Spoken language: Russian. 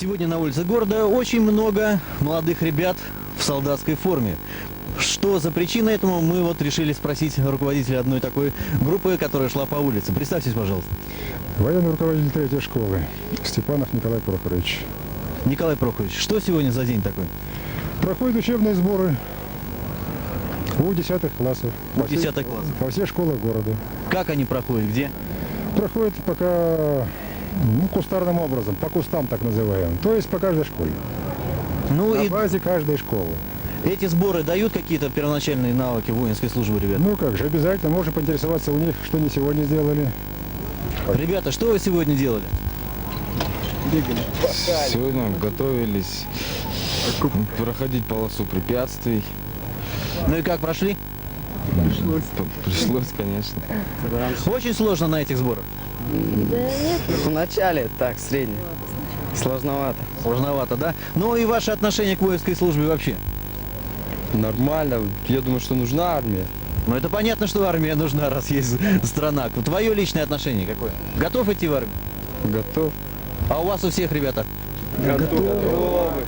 Сегодня на улице города очень много молодых ребят в солдатской форме. Что за причина этому, мы вот решили спросить руководителя одной такой группы, которая шла по улице. Представьтесь, пожалуйста. Военный руководитель третьей школы Степанов Николай Прохорович. Николай Прохорович, что сегодня за день такой? Проходят учебные сборы у 10 классов. У 10 классов. Во всех школах города. Как они проходят, где? Проходят пока кустарным образом, по кустам так называемым. То есть по каждой школе. Ну На и базе каждой школы. эти сборы дают какие-то первоначальные навыки воинской службы, ребят? Ну как же, обязательно можно поинтересоваться у них, что они сегодня сделали. Ребята, что вы сегодня делали? Сегодня готовились проходить полосу препятствий. Ну и как прошли? Пришлось, конечно. Очень сложно на этих сборах? В начале так, средний. Сложновато. Сложновато, да? Ну и ваше отношение к воинской службе вообще? Нормально. Я думаю, что нужна армия. Ну это понятно, что армия нужна, раз есть страна. Твое личное отношение какое? Готов идти в армию? Готов. А у вас у всех, ребята? Готовы.